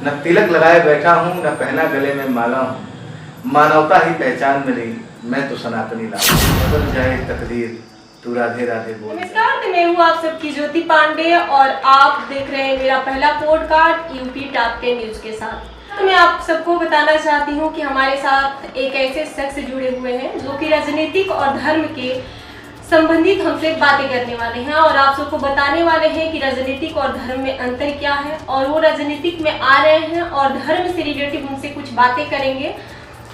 न तिलक लगाए बैठा हूँ, न पहना गले में माला हूँ, मानवता ही पहचान मिली, मैं तो सनातनी लाऊं। बदल जाए तकदीर, तू राधे राधे बोल। नमस्कार, मैं हूँ आप सबकी ज्योति पांडे और आप देख रहे हैं मेरा पहला पॉडकास्ट यूपी टॉप 10 न्यूज के साथ। तो मैं आप सबको बताना चाहती हूँ कि हमारे साथ एक ऐसे शख्स जुड़े हुए हैं जो कि राजनीतिक और धर्म के संबंधित हमसे बातें करने वाले हैं और आप सबको बताने वाले हैं कि राजनीतिक और धर्म में अंतर क्या है। और वो राजनीतिक में आ रहे हैं और धर्म से रिलेटेड उनसे कुछ बातें करेंगे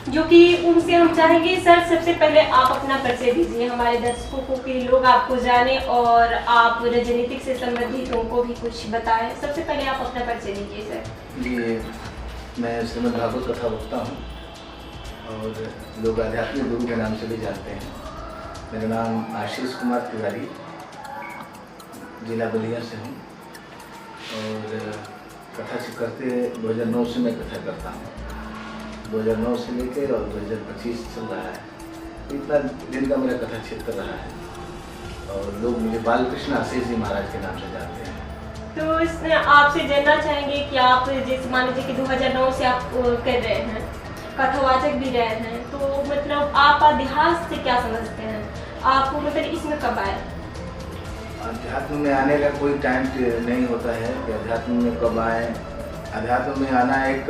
जो कि उनसे हम चाहेंगे। सर, सबसे पहले आप अपना परिचय दीजिए हमारे दर्शकों को कि लोग आपको जाने और आप राजनीतिक से संबंधित उनको भी कुछ बताएं। सबसे पहले आप अपना परिचय दीजिए सर। जी, मैं श्रीमद् भागवत कथा वक्ता हूँ और लोग आध्यात्मिक गुरु के नाम से भी जानते हैं। मेरा नाम आशीष कुमार तिवारी, जिला बलिया से हूँ और कथा से करते 2009 से मैं कथा करता हूँ। 2009 से लेकर और 2025 चल रहा है, इतना दिन का मेरा कथा क्षेत्र रहा है और लोग मुझे बालकृष्ण आशीष जी महाराज के नाम से जानते हैं। तो इसमें आपसे जानना चाहेंगे कि आप जैसे मान लीजिए कि 2009 से आप कर रहे हैं, कथावाचक भी रहे हैं, तो मतलब आप अध्यात्म से क्या समझते हैं? आपको मतलब इसमें कब आए? अध्यात्म में आने का कोई टाइम नहीं होता है कि अध्यात्म में कब आए। अध्यात्म में आना एक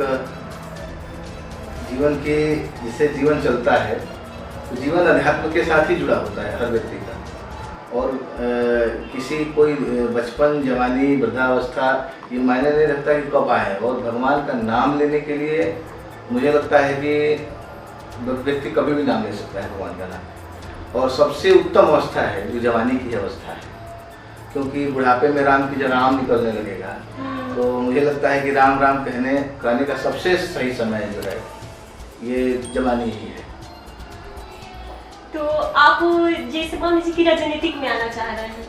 जीवन के, जिससे जीवन चलता है तो जीवन अध्यात्म के साथ ही जुड़ा होता है हर व्यक्ति का। और किसी कोई बचपन, जवानी, वृद्धावस्था ये मायने नहीं रखता कि कब आए। और भगवान का नाम लेने के लिए मुझे लगता है कि व्यक्ति कभी भी नाम ले सकता है भगवान का नाम। और सबसे उत्तम अवस्था है जो जवानी की अवस्था है, क्योंकि बुढ़ापे में राम की जगह राम निकलने लगेगा। तो मुझे लगता है कि राम राम कहने का सबसे सही समय जो है ये जवानी ही है। तो आप जैसे मान लीजिए कि राजनीतिक में आना चाह रहे हैं,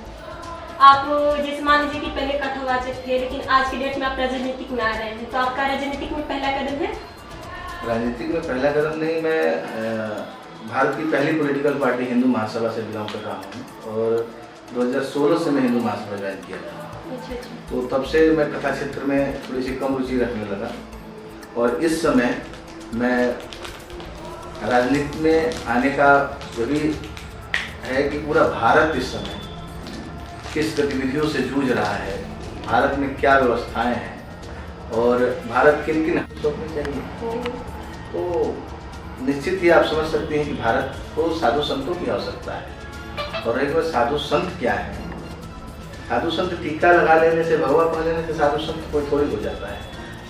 आप जैसे मान लीजिए कि पहले कथावाचक थे लेकिन आज के डेट में आप राजनीतिक में आ रहे हैं, तो आपका राजनीतिक में पहला कदम है? राजनीतिक में पहला कदम नहीं, मैं भारत की पहली पॉलिटिकल पार्टी हिंदू महासभा से बिलोंग कर रहा हूँ और 2016 से मैं हिंदू महासभा ज्वाइन किया था। तो तब से मैं कथा क्षेत्र में थोड़ी सी कम रुचि रखने लगा और इस समय मैं राजनीति में आने का यही है कि पूरा भारत इस समय किस गतिविधियों से जूझ रहा है, भारत में क्या व्यवस्थाएं हैं और भारत किन किन हिस्सों में चाहिए। तो निश्चित ही आप समझ सकते हैं कि भारत को साधु संतों की आवश्यकता है। और एक बार साधु संत क्या है? साधु संत टीका लगा लेने से, भगवा पहन लेने से साधु संत कोई थोड़ी हो जाता है।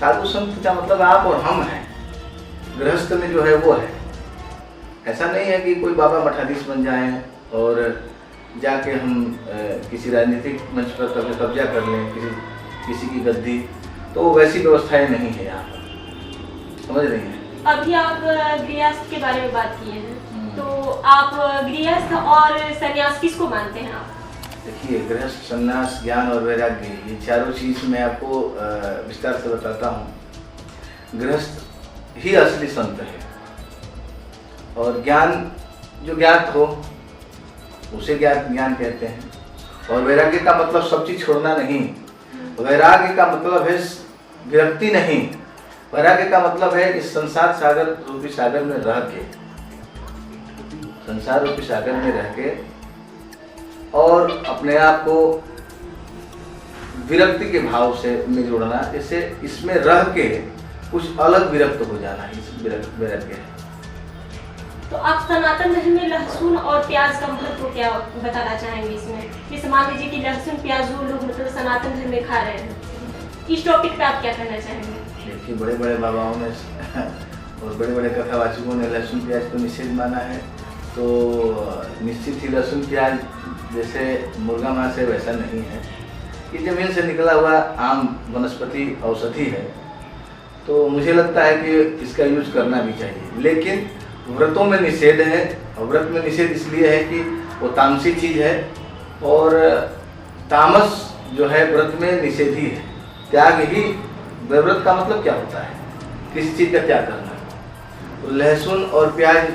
साधु संत का मतलब आप और हम हैं, गृहस्थ में जो है वो है। ऐसा नहीं है कि कोई बाबा मठाधीश बन जाएं और जाके हम किसी राजनीतिक मंच पर कब्जा कर लें, किसी की गद्दी, तो वैसी व्यवस्थाएं नहीं है यहाँ पर, समझ रही हैं? अभी आप गृहस्थ के बारे में बात किए हैं, तो आप गृहस्थ और सन्यास किसको मानते हैं आप? देखिए, गृहस्थ, सन्यास, ज्ञान और वैराग्य, ये चारों चीज़ मैं आपको विस्तार से बताता हूँ। गृहस्थ ही असली संत है और ज्ञान जो ज्ञात हो उसे ज्ञान कहते हैं। और वैराग्य का मतलब सब चीज छोड़ना नहीं, वैराग्य का मतलब है विरक्ति नहीं। वैराग्य का मतलब है इस संसार सागर रूपी सागर में रह के, संसार रूपी सागर में रह के और अपने आप को विरक्ति के भाव से में जोड़ना, जैसे इसमें रह के कुछ अलग विरक्त हो जाना, इस वैराग्य है। तो आप सनातन धर्म में लहसुन और प्याज का महत्व क्या बताना चाहेंगे इसमें? जैसे मान लीजिए कि लहसुन प्याज जो लोग मतलब सनातन धर्म में खा रहे हैं, इस टॉपिक पे आप क्या कहना चाहेंगे? देखिए, बड़े बड़े बाबाओं ने और बड़े बड़े कथावाचकों ने लहसुन प्याज को निषेध माना है, तो निश्चित ही लहसुन प्याज जैसे मुर्गा मांस है वैसा नहीं है। ये जमीन से निकला हुआ आम वनस्पति औषधि है, तो मुझे लगता है कि इसका यूज करना भी चाहिए। लेकिन व्रतों में निषेध है, और व्रत में निषेध इसलिए है कि वो तामसी चीज है और तामस जो है व्रत में निषेध ही है। त्याग ही, व्रत का मतलब क्या होता है? किसी चीज का त्याग करना। तो लहसुन और प्याज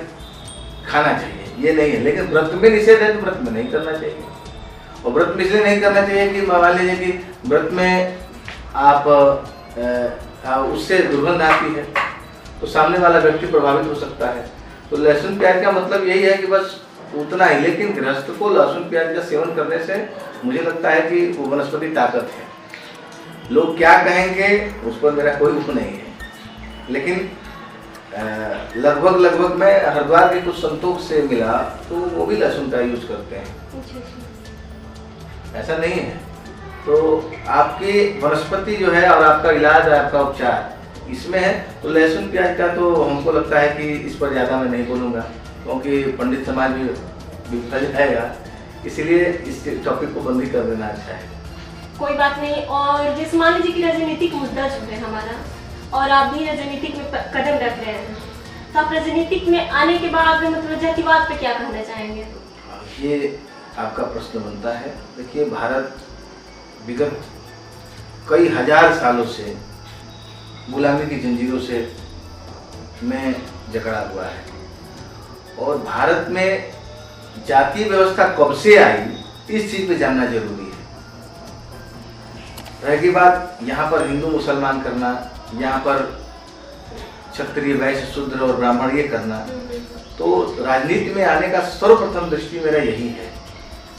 खाना चाहिए, ये नहीं है। लेकिन व्रत में निषेध है तो व्रत में नहीं करना चाहिए। और व्रत में इसलिए नहीं करना चाहिए कि मान लीजिए कि व्रत में आप उससे दुर्गंध आती है, तो सामने वाला व्यक्ति प्रभावित हो सकता है। तो लहसुन प्याज का मतलब यही है कि बस उतना ही, लेकिन गृहस्थ को लहसुन प्याज का सेवन करने से मुझे लगता है कि वो वनस्पति ताकत है। लोग क्या कहेंगे उस पर मेरा कोई उप नहीं है, लेकिन लगभग मैं हरिद्वार के कुछ संतों से मिला तो वो भी लहसुन का यूज करते हैं, ऐसा नहीं है। तो आपकी वनस्पति जो है और आपका इलाज, आपका उपचार इसमें है। तो लहसुन प्याज का तो हमको लगता है कि इस पर ज़्यादा मैं नहीं बोलूँगा, क्योंकि पंडित समाज भी विफल जाएगा, इसीलिए इस टॉपिक को बंद ही कर देना अच्छा है। कोई बात नहीं। और जैसे मान लीजिए कि राजनीतिक मुद्दा जो है हमारा, और आप भी राजनीतिक में कदम रख रहे हैं, तो आप राजनीतिक में आने के बाद मतलब जातिवाद पे क्या कहना चाहेंगे? ये आपका प्रश्न बनता है। देखिए, भारत विगत कई हजार सालों से गुलामी की जंजीरों से में जकड़ा हुआ है, और भारत में जातीय व्यवस्था कब से आई इस चीज पे जानना जरूरी है। रही बात यहाँ पर हिंदू मुसलमान करना, यहाँ पर क्षत्रिय वैश्य शूद्र और ब्राह्मण ये करना, तो राजनीति में आने का सर्वप्रथम दृष्टि मेरा यही है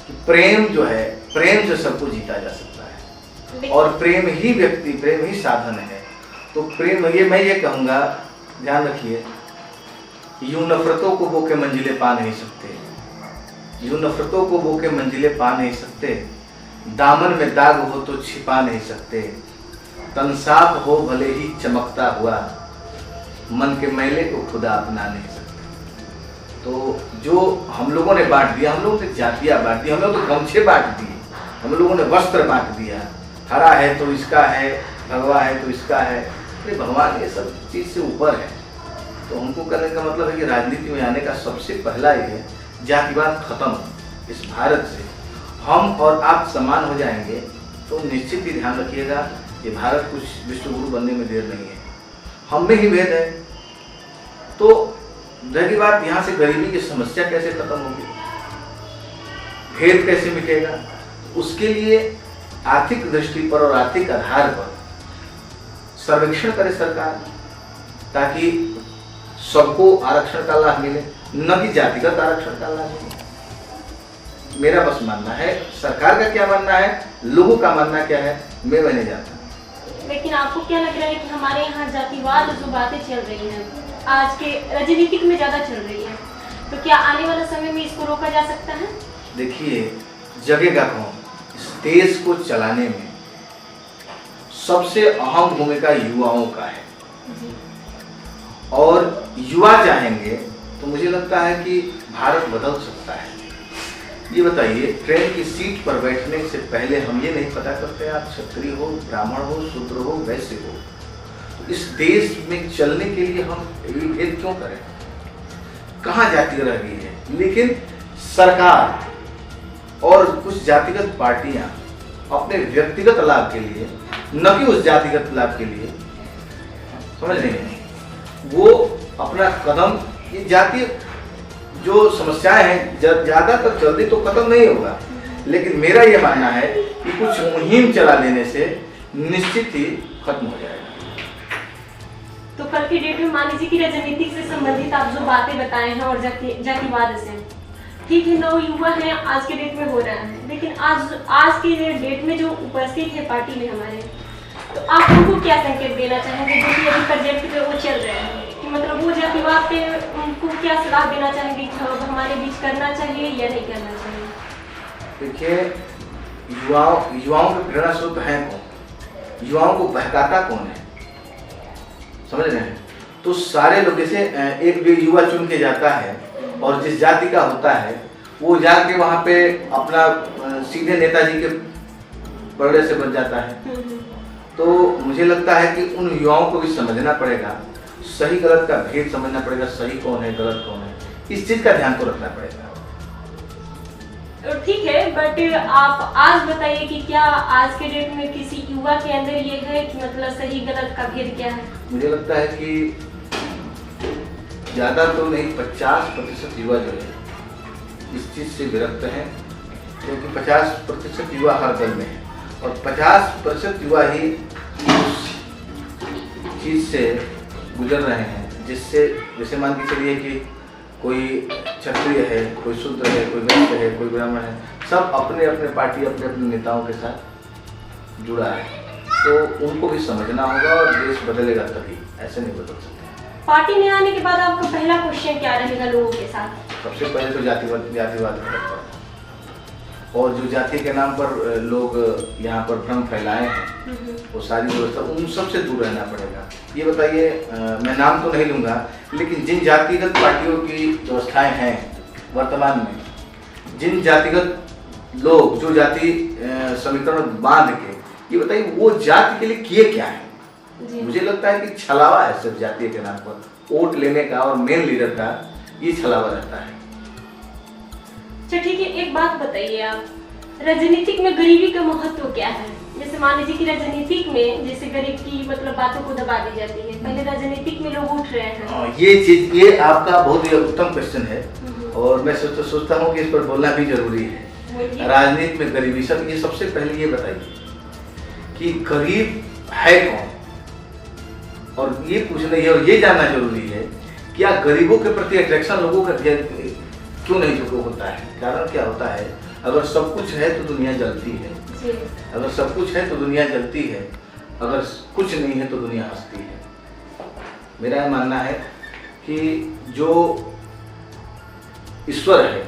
कि प्रेम जो है, प्रेम से सबको जीता जा सकता है, और प्रेम ही व्यक्ति, प्रेम ही साधन है। तो प्रेम, ये मैं ये कहूँगा, ध्यान रखिए, यूं नफरतों को बो के मंजिले पा नहीं सकते, यूं नफरतों को बो के मंजिले पा नहीं सकते, दामन में दाग हो तो छिपा नहीं सकते, तन साफ हो भले ही चमकता हुआ, मन के मैले को खुदा अपना नहीं सकते। तो जो हम लोगों ने बांट दिया, हम लोगों ने जातियाँ बांट दी, हम लोग तो गमछे बांट दिए, हम लोगों ने वस्त्र बांट दिया, हरा है तो इसका है, भगवा है तो इसका है। अरे भगवान ये सब चीज़ से ऊपर है। तो हमको करने का मतलब है कि राजनीति में आने का सबसे पहला ये है, जातिवाद खत्म। इस भारत से हम और आप समान हो जाएंगे तो निश्चित ही ध्यान रखिएगा, ये भारत कुछ विश्व गुरु बनने में देर नहीं है। हम में ही भेद है। तो रही बात यहाँ से गरीबी की समस्या कैसे खत्म होगी, भेद कैसे मिटेगा, उसके लिए आर्थिक दृष्टि पर और आर्थिक आधार पर सर्वेक्षण करे सरकार, ताकि सबको आरक्षण का लाभ मिले, न कि जातिगत आरक्षण का लाभ मिले। मेरा बस मानना है, सरकार का क्या मानना है, लोगों का मानना क्या है, मैं नहीं जानता। लेकिन आपको क्या लग रहा है कि हमारे यहाँ जातिवाद जो बातें चल रही हैं आज के राजनीतिक में ज़्यादा चल रही है, तो क्या आने वाले समय में इसको रोका जा सकता है? देखिए, जगेगा कौन? इस देश को चलाने में सबसे अहम भूमिका युवाओं का है, और युवा चाहेंगे तो मुझे लगता है कि भारत बदल सकता है। ये बताइए, ट्रेन की सीट पर बैठने से पहले हम ये नहीं पता करते आप क्षत्रिय हो, ब्राह्मण हो, शूद्र हो, वैश्य हो। तो इस देश में चलने के लिए हम ये भेद क्यों करें? कहाँ जाति रह गई है? लेकिन सरकार और कुछ जातिगत पार्टियां अपने व्यक्तिगत लाभ के लिए, न कि उस जातिगत लाभ के लिए, समझ रहे हैं, वो अपना कदम, ये जातीय जो समस्याएं हैं ज्यादा तक जल्दी तो खत्म नहीं होगा, लेकिन मेरा ये मानना है कि कुछ मुहिम चला देने से निश्चित ही खत्म हो जाएगा। तो कल की डेट में मान लीजिए कि राजनीति से संबंधित आप जो बातें बताए हैं और जातिवाद से, ठीक है, नौ युवा हैं आज के डेट में हो रहा है, लेकिन आज की डेट में जो उपस्थित है पार्टी में हमारे, तो आप उनको क्या संकेत देना चाहेंगे जो कि अभी प्रोजेक्ट पे वो चल रहे हैं, कि मतलब वो जातिवाद पे उनको क्या सलाह देना चाहेंगे कि हमारे बीच करना चाहिए या नहीं करना चाहिए? देखिए, युवाओं के प्रेरणा स्रोत हैं कौन, युवाओं को बहकाता कौन है, समझ रहे हैं? तो सारे लोग, जैसे एक भी युवा चुन के जाता है और जिस जाति का होता है वो जाके वहाँ पे अपना सीधे नेताजी के बड़े से बन जाता है। तो मुझे लगता है कि उन युवाओं को भी समझना पड़ेगा, सही गलत का भेद समझना पड़ेगा, सही कौन है गलत कौन है, इस चीज का ध्यान तो रखना पड़ेगा। ठीक है, बट आप आज बताइए कि क्या आज के डेट में किसी युवा के अंदर ये है कि मतलब सही गलत का भेद क्या है? मुझे लगता है कि ज्यादा तो नहीं, 50% युवा जो है इस चीज से विरक्त हैं, क्योंकि 50% युवा हर दल में है और 50% युवा ही चीज़ से गुजर रहे हैं, जिससे जैसे मान के चलिए कि कोई क्षत्रिय है, कोई शूद्र है, कोई वैश्य है, कोई ब्राह्मण है, सब अपने अपने पार्टी अपने अपने नेताओं के साथ जुड़ा है। तो उनको भी समझना होगा और देश बदलेगा तभी, ऐसे नहीं बदल सकते। पार्टी में आने के बाद आपका पहला क्वेश्चन क्या रहेगा लोगों के साथ? सबसे पहले तो जातिवाद खत्म करना, और जो जाति के नाम पर लोग यहाँ पर भ्रम फैलाए हैं, वो सारी व्यवस्था उन सबसे दूर रहना पड़ेगा। ये बताइए, मैं नाम तो नहीं लूँगा, लेकिन जिन जातिगत पार्टियों की व्यवस्थाएं हैं वर्तमान में, जिन जातिगत लोग जो जाति समीकरण बांध के, ये बताइए वो जाति के लिए किए क्या है? मुझे लगता है कि छलावा है सिर्फ जाति के नाम पर, वोट लेने का और मेन लीडर का ये छलावा रहता है। अच्छा ठीक है, एक बात बताइए आप, राजनीतिक में गरीबी का महत्व क्या है? जैसे मान लीजिए कि राजनीतिक में जैसे गरीब की मतलब बातों को दबा दी जाती है, पहले राजनीतिक में लोग उठ रहे हैं। ये आपका बहुत ही उत्तम क्वेश्चन है, और मैं सोचता हूँ कि इस पर बोलना भी जरूरी है। राजनीति में गरीबी, सब ये सबसे पहले ये बताइए कि गरीब है कौन, और ये पूछना है और ये जानना जरूरी है, क्या गरीबों के प्रति अट्रैक्शन लोगों का क्यों नहीं जो होता है? कारण क्या होता है, अगर सब कुछ है तो दुनिया जलती है, अगर सब कुछ है तो दुनिया जलती है, अगर कुछ नहीं है तो दुनिया हंसती है। मेरा यह मानना है कि जो ईश्वर है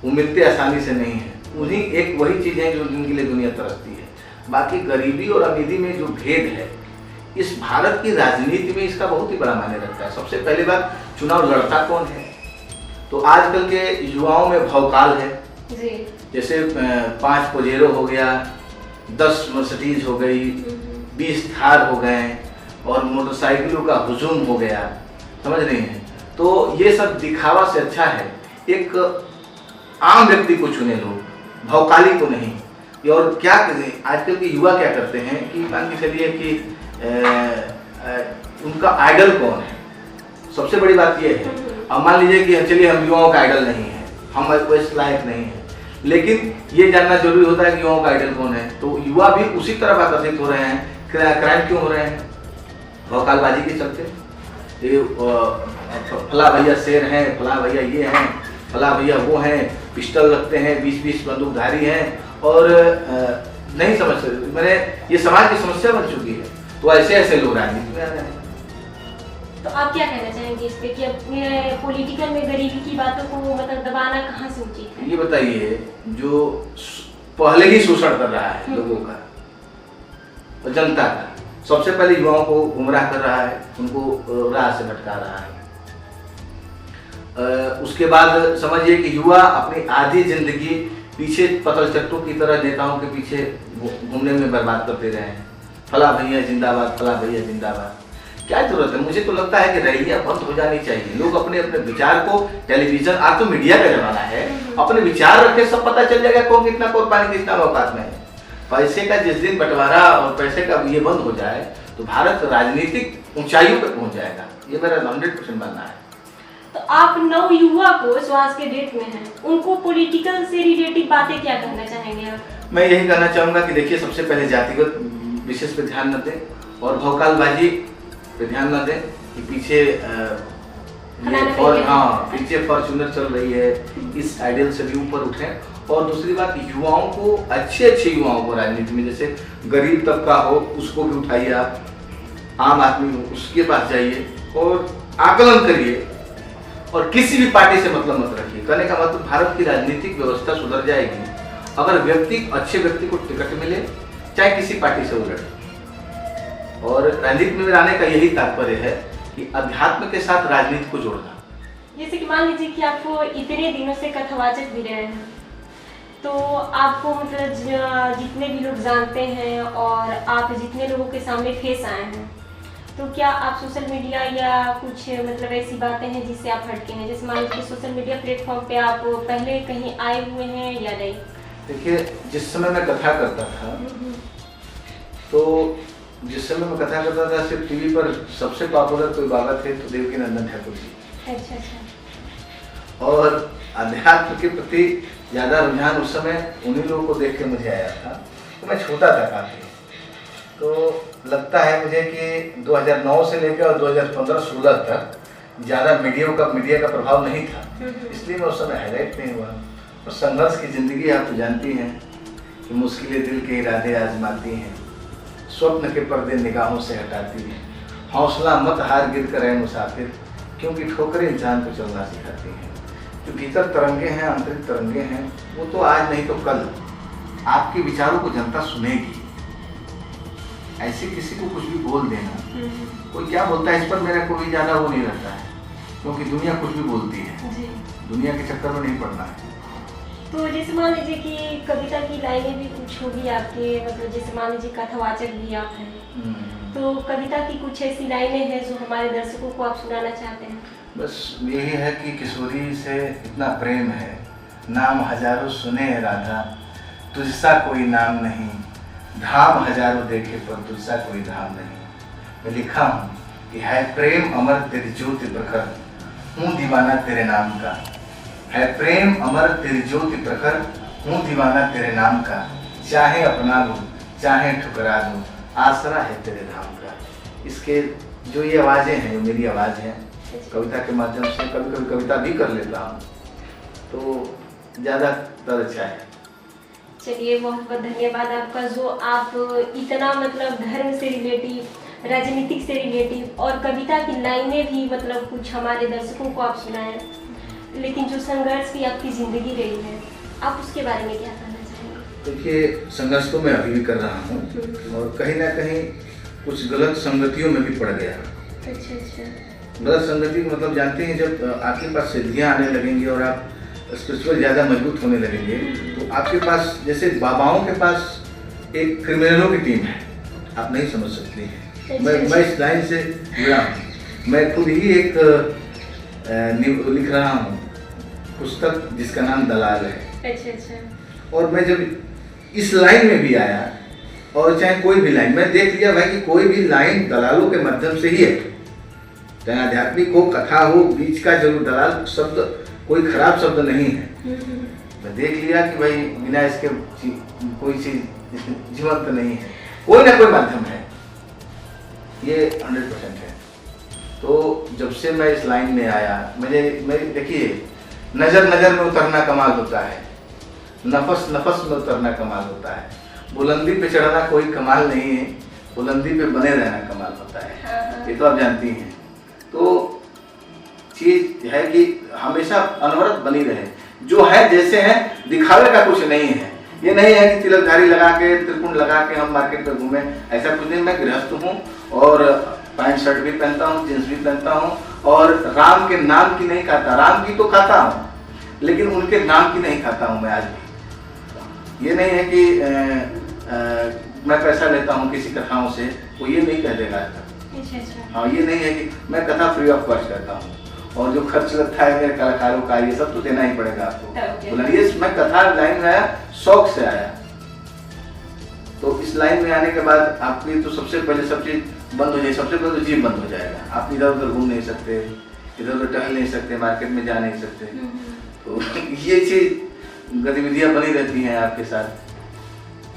वो मिलते आसानी से नहीं है, उन्हीं एक वही चीज़ है जो जिनके लिए दुनिया तरसती है। बाकी गरीबी और अमीरी में जो भेद है, इस भारत की राजनीति में इसका बहुत ही बड़ा मायने रखता है। सबसे पहली बात, चुनाव लड़ता कौन है? तो आजकल के युवाओं में भौकाल है जी। जैसे 5 पजेरो हो गया, 10 मर्सिडीज हो गई, 20 थार हो गए, और मोटरसाइकिलों का हुजूम हो गया, समझ रही हैं? तो ये सब दिखावा से अच्छा है एक आम व्यक्ति को चुने लोग, भौकाली को नहीं। और क्या करें, आजकल के युवा क्या करते हैं कि मान के चलिए कि उनका आइडल कौन है, सबसे बड़ी बात यह है। अब मान लीजिए कि चलिए हम युवाओं का आइडल नहीं है, हम वैसे लायक नहीं है, लेकिन ये जानना जरूरी होता है कि युवाओं का आइडल कौन है। तो युवा भी उसी तरफ आकर्षित हो रहे हैं। क्राइम क्यों हो रहे हैं? भौकालबाजी के चलते। ये फला भैया शेर हैं, फला भैया ये हैं, फला भैया वो हैं, पिस्टल रखते हैं, 20-20 बंदूकधारी हैं, और नहीं समझ सकते। मैंने ये समाज की समस्या बन चुकी है, तो ऐसे लोग राजनीति में आ रहे हैं। तो आप क्या कहना चाहेंगे इस पे कि अब पॉलिटिकल में गरीबी की बातों को मतलब दबाना कहाँ से उचित है? ये बताइए, जो पहले ही शोषण कर रहा है लोगों का और जनता का, सबसे पहले युवाओं को गुमराह कर रहा है, उनको राह से भटका रहा है। उसके बाद समझिए कि युवा अपनी आधी जिंदगी पीछे पतल चट्टों की तरह नेताओं के पीछे घूमने में बर्बाद करते रहे हैं। फला भैया जिंदाबाद, फला भैया जिंदाबाद। क्या जरूरत है? मुझे तो लगता है कि रैलियां बंद हो जानी चाहिए। लोग अपने अपने विचार को, टेलीविजन, आज तो मीडिया का जमाना है, अपने विचार रखे, सब पता चल जाएगा कौन कितना कुर्बानी कितना औकात में है। पैसे का जिस दिन बंटवारा और पैसे का ये बंद हो जाए तो भारत राजनीतिक ऊंचाइयों पर पहुंच जाएगा। ये मेरा 100% मानना है। तो आप नव युवा को स्वास्थ्य के डेट में हैं, उनको पॉलिटिकल से रिलेटेड बातें क्या कहना चाहेंगे आप? मैं यही कहना चाहूँगा कि देखिए, सबसे पहले जातिगत विशेष पे ध्यान न दें, और भौकालबाजी पे ध्यान न दें कि पीछे पीछे फॉर्च्यूनर चल रही है, इस आइडियल से भी ऊपर उठें। और दूसरी बात, युवाओं को, अच्छे युवाओं को राजनीति में, जैसे गरीब तबका हो उसको भी उठाइए, आप आम आदमी हो उसके पास जाइए और आकलन करिए, और किसी भी पार्टी से मतलब मत रखिए। कहने का मतलब, भारत की राजनीतिक व्यवस्था सुधर जाएगी अगर अच्छे व्यक्ति को टिकट मिले, चाहे किसी पार्टी से वो लड़े। और राजनीति में आने का यही तात्पर्य है कि अध्यात्म के साथ राजनीति को जोड़ना। जैसे कि मान लीजिए कि आपको इतने दिनों से कथावाचक भी रहे हैं, तो आपको मतलब जितने भी लोग जानते हैं और आप जितने लोगों के सामने फेस आए हैं, तो क्या आप सोशल मीडिया या कुछ मतलब ऐसी बातें हैं जिससे आप हटके हैं? जैसे मान लीजिए सोशल मीडिया प्लेटफॉर्म पे आप पहले कहीं आए हुए हैं या नहीं? देखिए, जिस समय मैं कथा करता था, तो जिस समय मैं कथा करता था, सिर्फ टीवी पर सबसे पॉपुलर कोई बाबा थे तो देवकीनंदन ठाकुर जी। अच्छा। और अध्यात्म के प्रति ज़्यादा रुझान उस समय उन्हीं लोगों को देख के मुझे आया था। तो मैं छोटा था काफ़ी, तो लगता है मुझे कि 2009 से लेकर और 2015-16 तक ज़्यादा मीडिया का प्रभाव नहीं था, इसलिए मैं उस समय हाईलाइट नहीं हुआ। और संघर्ष की ज़िंदगी आप तो जानती हैं कि मुश्किलें दिल के इरादे आजमाती हैं, स्वप्न के पर्दे निगाहों से हटाती हैं। हौसला मत हार गिर कर रहे मुसाफिर, क्योंकि ठोकरें इंसान को चलना सिखाती हैं। जो भीतर तरंगे हैं, आंतरिक तरंगे हैं, वो तो आज नहीं तो कल आपके विचारों को जनता सुनेगी। ऐसे किसी को कुछ भी बोल देना, कोई क्या बोलता है इस पर मेरा कोई ज़्यादा वो नहीं रहता है, क्योंकि दुनिया कुछ भी बोलती है, दुनिया के चक्कर में नहीं पड़ना है। तो जैसे मान लीजिए कि कविता की लाइनें भी कुछ होगी आपके, मतलब जैसे मान लीजिए कथावाचक भी आप हैं, तो कविता की कुछ ऐसी लाइनें हैं जो हमारे दर्शकों को आप सुनाना चाहते हैं? बस यही है कि किशोरी से इतना प्रेम है, नाम हजारों सुने हैं राधा, तुझसा कोई नाम नहीं, धाम हजारों देखे पर तुझसा कोई धाम नहीं। मैं लिखा हूँ कि है प्रेम अमर तेरी ज्योति प्रखर, हूँ दीवाना तेरे नाम का। है प्रेम अमर तेरी ज्योति प्रखर, हूँ दीवाना तेरे नाम का। चाहे अपना लूँ चाहे ठुकरा दूँ, आसरा है तेरे धाम का। इसके जो ये आवाज़ें हैं, जो मेरी आवाज़ है, कविता के माध्यम से कभी कभी कविता भी कर लेता हूँ, तो ज़्यादातर अच्छा है। चलिए, बहुत बहुत धन्यवाद आपका, जो आप इतना मतलब धर्म से रिलेटिव, राजनीतिक से रिलेटिव और कविता की लाइनें भी मतलब कुछ हमारे दर्शकों को आप सुनाएं। लेकिन जो संघर्ष की आपकी ज़िंदगी रही है, आप उसके बारे में क्या कहना चाहेंगे? देखिए, संघर्ष तो मैं अभी भी कर रहा हूँ और कहीं ना कहीं कुछ गलत संगतियों में भी पड़ गया। अच्छा। गलत संगति मतलब जानते हैं, जब आपके पास सिद्धियाँ आने लगेंगी और आप स्पिरिचुअल ज़्यादा मजबूत होने लगेंगे, तो आपके पास जैसे बाबाओं के पास एक क्रिमिनलों की टीम है, आप नहीं समझ सकती हैं। मैं इस लाइन से जुड़ा हूँ। मैं खुद ही एक लिख रहा हूँ पुस्तक जिसका नाम दलाल है। अच्छा। और मैं जब इस लाइन में भी आया, और चाहे कोई भी लाइन, मैं देख लिया भाई कि कोई भी लाइन दलालों के माध्यम से ही है, चाहे आध्यात्मिक हो, कथा हो, बीच का जरूर दलाल शब्द कोई खराब शब्द नहीं है। मैं देख लिया कि भाई बिना इसके कोई चीज जीवंत नहीं है, कोई ना कोई माध्यम है, ये 100% है। तो जब से मैं इस लाइन में आया, मैं देखिए, नजर नजर में उतरना कमाल होता है, नफस नफस में उतरना कमाल होता है, बुलंदी पे चढ़ना कोई कमाल नहीं है, बुलंदी पे बने रहना कमाल होता है, ये तो आप जानती हैं। तो चीज है कि हमेशा अनवरत बनी रहे, जो है जैसे है, दिखावे का कुछ नहीं है। ये नहीं है कि तिलकधारी लगा के, त्रिपुंड लगा के हम मार्केट में घूमें, ऐसा कुछ नहीं। मैं गृहस्थ हूँ और पैंट शर्ट भी पहनता हूँ, जींस भी पहनता हूँ, और राम के नाम की नहीं खाता, राम की तो खाता हूँ लेकिन उनके नाम की नहीं खाता हूँ मैं आज भी। ये नहीं है कि मैं पैसा लेता हूँ किसी कथाओं से, वो ये नहीं कह देगा। हाँ, ये नहीं है कि मैं कथा फ्री ऑफ कॉस्ट करता हूँ, और जो खर्च लगता है मेरे कलाकारों का, ये सब तो देना ही पड़ेगा आपको। बोला ये मैं कथा लाइन में आया, शौक से आया। तो इस लाइन में आने के बाद आपकी तो सबसे पहले सब चीज बंद हो जाए, सबसे पहले तो जीव बंद हो जाएगा। आप इधर उधर घूम नहीं सकते, इधर उधर टहल नहीं सकते, मार्केट में जा नहीं सकते। तो ये चीज गतिविधियां बनी रहती हैं आपके साथ।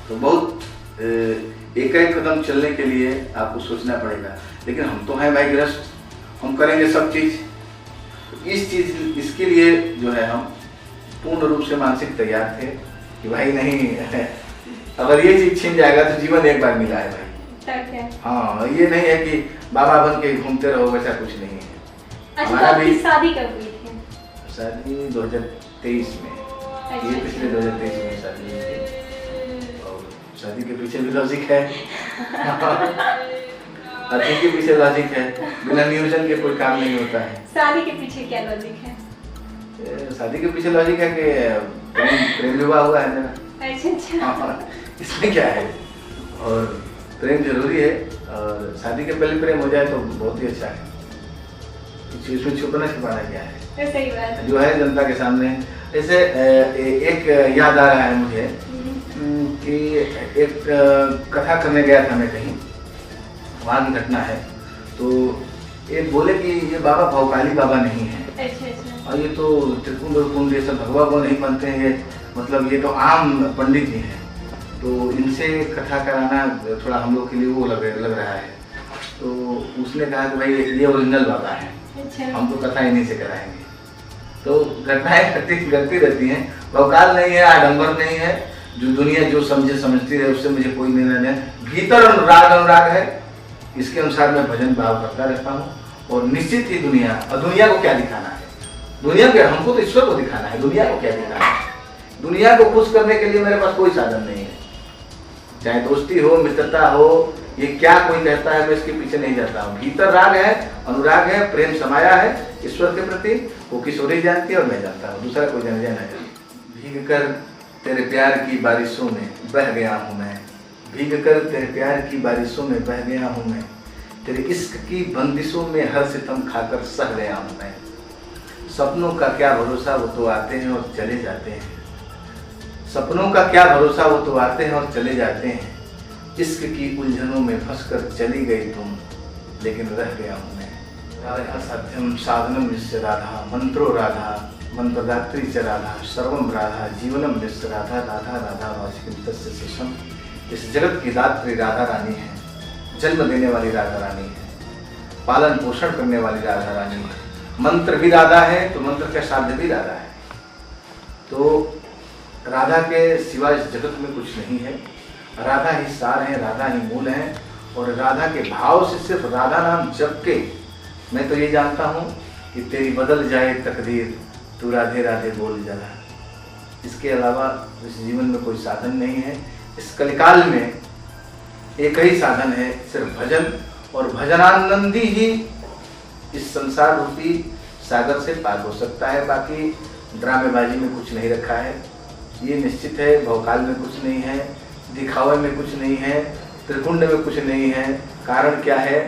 तो बहुत एक एक कदम चलने के लिए आपको सोचना पड़ेगा, लेकिन हम तो हैं भाई गृहस्थ, हम करेंगे सब चीज। इसके लिए जो है हम पूर्ण रूप से मानसिक तैयार थे कि भाई नहीं, अगर ये चीज छिन जाएगा तो जीवन एक बार मिला है भाई। हाँ, ये नहीं है कि बाबा बन के घूमते रहो, वैसा कुछ नहीं है। अच्छा, तो आपकी शादी कब हुई थी? शादी 2023 में। ये पिछले 2023 में शादी हुई थी, और शादी के पीछे भी लॉजिक है। शादी के पीछे लॉजिक है, बिना नियोजन के कोई काम नहीं होता है। शादी के पीछे क्या लॉजिक है? शादी के पीछे लॉजिक है कि प्रेम विवाह हुआ है मेरा। अच्छा। इसमें क्या है, और प्रेम जरूरी है, और शादी के पहले प्रेम हो जाए तो बहुत ही अच्छा है। इसमें छुपना छिपाना क्या है, सही बात जो है जनता के सामने। जैसे एक याद आ रहा है मुझे कि एक कथा करने गया था मैं कहीं, वहाँ की घटना है। तो एक बोले कि ये बाबा भौकाली बाबा नहीं है। अच्छा। और ये तो त्रिपुंड ये सब भगवा को नहीं मानते हैं, ये मतलब ये तो आम पंडित जी हैं। तो इनसे कथा कराना थोड़ा हम लोग के लिए वो लग रहा है। तो उसने कहा कि भाई ये ओरिजिनल बाबा है, हम तो कथा इन्हीं से कराएंगे। तो घटनाएं घटती रहती हैं, भौकाल नहीं है, आडंबर नहीं है, जो दुनिया जो समझती है उससे मुझे कोई लेना नहीं। भीतर अनुराग है, इसके अनुसार मैं भजन भाव करता रहता हूँ। और निश्चित ही दुनिया को क्या दिखाना है, दुनिया के हमको तो ईश्वर को दिखाना है, दुनिया को क्या दिखाना है। दुनिया को खुश करने के लिए मेरे पास कोई साधन नहीं है, चाहे दोस्ती हो, मित्रता हो, ये क्या कोई कहता है मैं इसके पीछे नहीं जाता हूँ। भीतर राग है, अनुराग है, प्रेम समाया है ईश्वर के प्रति, वो किशोरी जानती है और मैं जानता हूँ, दूसरा कोई जाने जाना है। भीग कर तेरे प्यार की बारिशों में बह गया हूँ मैं, भीग कर तेरे प्यार की बारिशों में बह गया हूँ मैं, तेरे इश्क की बंदिशों में हर सितम खाकर सह गया हूँ मैं। सपनों का क्या भरोसा, वो तो आते हैं और चले जाते हैं, सपनों का क्या भरोसा, वो तो आते हैं और चले जाते हैं। इश्क की उलझनों में फंसकर चली गई तुम, लेकिन रह गया हूँ मैं। असाध्यम साधनम निश्चय राधा, मंत्रो राधा, मंत्रदात्री च राधा, सर्वम राधा, जीवनम निश्चय राधा, राधा राधा वाचिकम तस्य शेषम। इस जगत की दात्री राधा रानी है, जन्म देने वाली राधा रानी है, पालन पोषण करने वाली राधा रानी है। मंत्र भी राधा है तो मंत्र का साध्य भी राधा है। तो राधा के सिवा इस जगत में कुछ नहीं है, राधा ही सार है, राधा ही मूल है। और राधा के भाव से सिर्फ राधा नाम जप के मैं तो ये जानता हूँ कि तेरी बदल जाए तकदीर, तू राधे राधे बोल जला। इसके अलावा इस जीवन में कोई साधन नहीं है। इस कलिकाल में एक ही साधन है, सिर्फ भजन, और भजनानंदी ही इस संसार रूपी सागर से पार हो सकता है। बाकी ड्रामेबाजी में कुछ नहीं रखा है, ये निश्चित है। भौकाल में कुछ नहीं है, दिखावे में कुछ नहीं है, त्रिकुंड में कुछ नहीं है। कारण क्या है,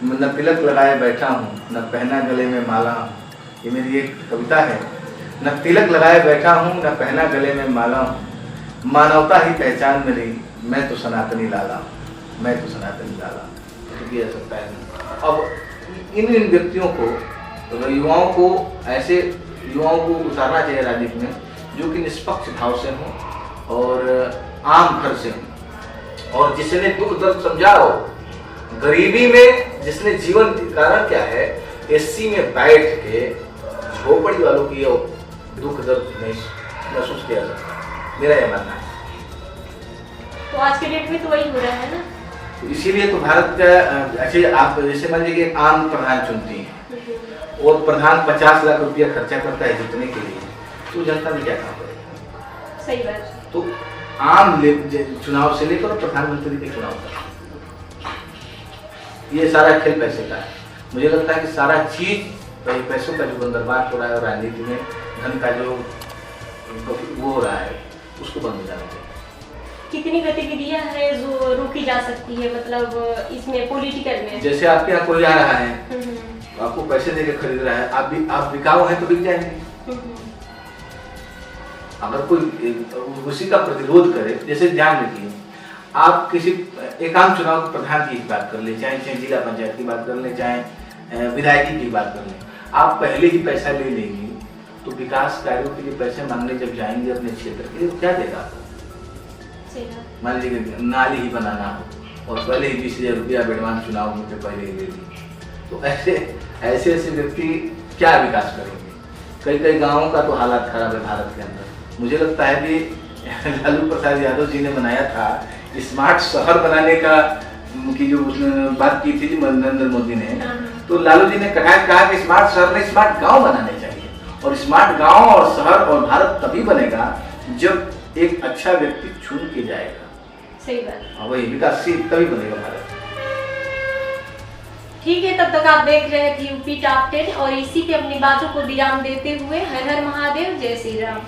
न तिलक लगाए बैठा हूँ, न पहना गले में माला हूँ। ये मेरी एक कविता है। न तिलक लगाए बैठा हूँ, न पहना गले में माला हूँ, मानवता ही पहचान मेरी, मैं तो सनातनी लाला हूँ, मैं तो सनातनी लाला हूँ। तो किया सकता है। अब इन व्यक्तियों को, युवाओं को, ऐसे युवाओं को उतारना चाहिए राजनीति में जो कि निष्पक्ष भाव से हो और आम घर से हो, और जिसने दुख दर्द समझा हो। गरीबी में जिसने जीवन, कारण क्या है, एसी में बैठ के झोपड़ी वालों की दुख दर्द महसूस किया सकता, मेरा यह मानना है। तो आज के डेट में तो वही हो रहा है ना। तो इसीलिए तो भारत का, अच्छे आप जैसे मान लीजिए आम प्रधान चुनती हैं और प्रधान 50 लाख रुपया खर्चा करता है जितने के लिए, तो जनता में क्या काम करेगा। सही बात। तो आम चुनाव से लेकर प्रधानमंत्री के चुनाव तक ये सारा खेल पैसे का है। मुझे लगता है कि सारा चीज पैसों का जो बंदरबांट हो रहा है और राजनीति में धन का जो वो हो रहा है, उसको बंद हो जाना चाहिए। कितनी गतिविधियां हैं जो रोकी जा सकती है, मतलब इसमें पॉलिटिकल में? जैसे आपके यहाँ कोई आ रहा है, आपको पैसे देके खरीद रहा है, आप बिकाऊ हैं तो बिक जाएंगे। अगर कोई उसी का प्रतिरोध करे, जैसे ध्यान रखिए, आप किसी एक आम चुनाव प्रधान की बात कर ले, चाहे जिला पंचायत की बात कर ले, चाहे विधायकी की बात कर ले, आप पहले ही पैसा ले लेंगे तो विकास कार्यों के लिए पैसे मांगने जब जाएंगे अपने क्षेत्र के लिए, क्या देगा आपको? मान लीजिए नाली ही बनाना हो और पहले ही 20,000 रुपया एडवांस चुनाव में पहले ही ले ली, तो ऐसे व्यक्ति क्या विकास करेंगे। कई गाँवों का तो हालात खराब है भारत के अंदर। मुझे लगता है कि लालू प्रसाद यादव जी ने बनाया था स्मार्ट शहर बनाने की जो उसने बात की थी नरेंद्र मोदी ने, तो लालू जी ने कहा कि स्मार्ट शहर में स्मार्ट गांव बनाने चाहिए, और स्मार्ट गांव और शहर और भारत तभी बनेगा जब एक अच्छा व्यक्ति चुन के जाएगा। सही बात। वही विकासशील तभी बनेगा भारत। ठीक है, तब तक आप देख रहे थे यूपी टॉप 10 और इसी पे अपनी बातों को विराम देते हुए हर हर महादेव, जय श्री राम।